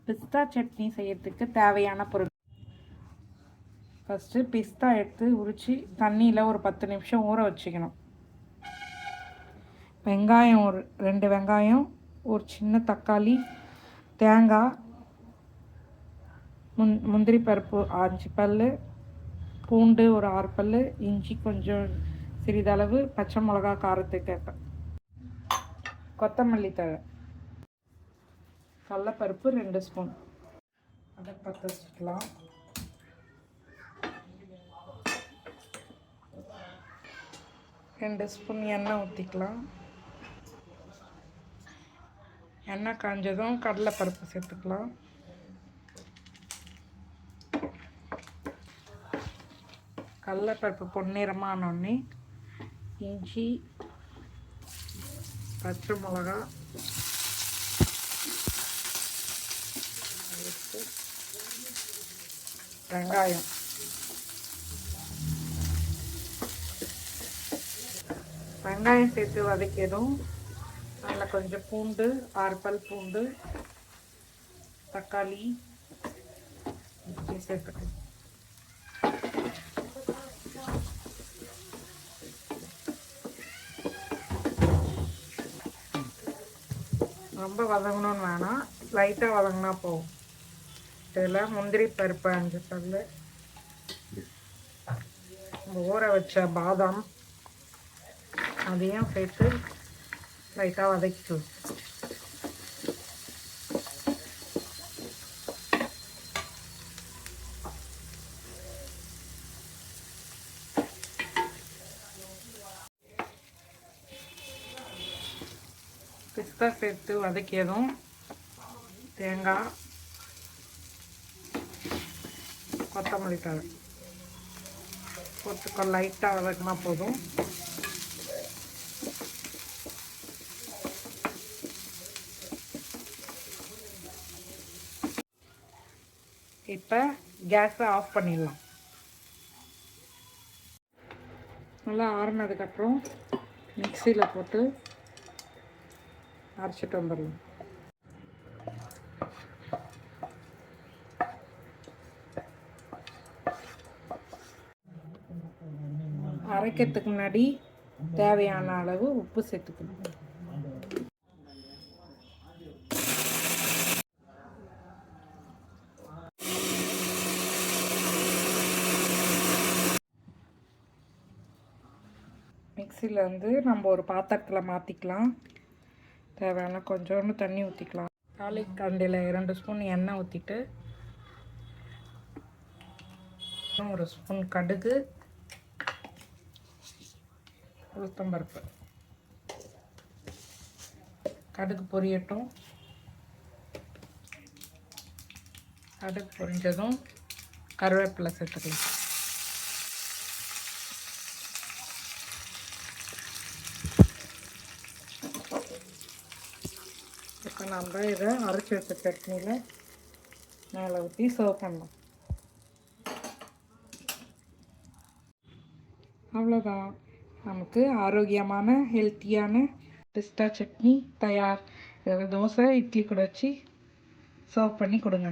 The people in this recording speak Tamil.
பிஸ்தா சட்னி செய்யறதுக்கு தேவையான பொருள். ஃபஸ்ட்டு பிஸ்தா எடுத்து உரித்து தண்ணியில் ஒரு 10 நிமிஷம் ஊற வச்சுக்கணும். வெங்காயம் ஒரு 2 வெங்காயம், ஒரு சின்ன தக்காளி, தேங்காய், முந்திரி பருப்பு 5 பல், பூண்டு ஒரு 6 பல், இஞ்சி கொஞ்சம் சிறிதளவு, பச்சை மிளகா காரத்துக்கு, கொத்தமல்லி தழை, கடலப்பருப்பு 2 ஸ்பூன். அதை பற்ற வச்சுக்கலாம். ரெண்டு ஸ்பூன் எண்ணெய் ஊற்றிக்கலாம். எண்ணெய் காஞ்சதும் கடலைப்பருப்பு சேர்த்துக்கலாம். கடலைப்பருப்பு பொன்னிறமானோடனே இஞ்சி, பச்சை மிளகா, வெங்காயம், வெங்காயம் சேர்த்து வதக்கியதும் அதில் கொஞ்சம் பூண்டு, 6 பல் பூண்டு, தக்காளி சேர்த்துக்கணும். ரொம்ப வதங்கணும்னு வேணாம், லைட்டாக வதங்கினா போகும். இதில் முந்திரி பருப்பு 5 பல், ஊற வச்ச பாதாம் அதையும் சேர்த்து லைட்டாக வதக்கிக்கலாம். பிஸ்தா சேர்த்து வதக்கியதும் தேங்காய், கொத்தமல்லி தழை போட்டு லைட்டாக வதக்கினா போதும். இப்போ கேஸை ஆஃப் பண்ணிடலாம். நல்லா ஆறுனதுக்கப்புறம் மிக்சியில் போட்டு அரைச்சிட்டு வந்துடலாம். அரைக்கிறதுக்கு முன்னாடி தேவையான அளவு உப்பு சேர்த்துக்கணும். மிக்சியில் வந்து நம்ம ஒரு பாத்திரத்தில் மாற்றிக்கலாம். தேவையான கொஞ்சோண்டு தண்ணி ஊற்றிக்கலாம். தாளிக் கரண்டியில் 2 ஸ்பூன் எண்ணெய் ஊற்றிட்டு 1 ஸ்பூன் கடுகு, உளுத்தம்பருப்பு, கடுகு பொரியட்டும். கடுகு பொரிஞ்சதும் கருவேப்பிலை சேர்த்துக்கலாம். இப்போ நம்ம இதை அரைச்சி வச்ச சட்னியில் மேலே ஊற்றி சர்வ் பண்ணலாம். அவ்வளோதான், நமக்கு ஆரோக்கியமான ஹெல்த்தியான பிஸ்தா சட்னி தயார். தோசை, இட்லி கூட வச்சு சர்வ் பண்ணி கொடுங்க.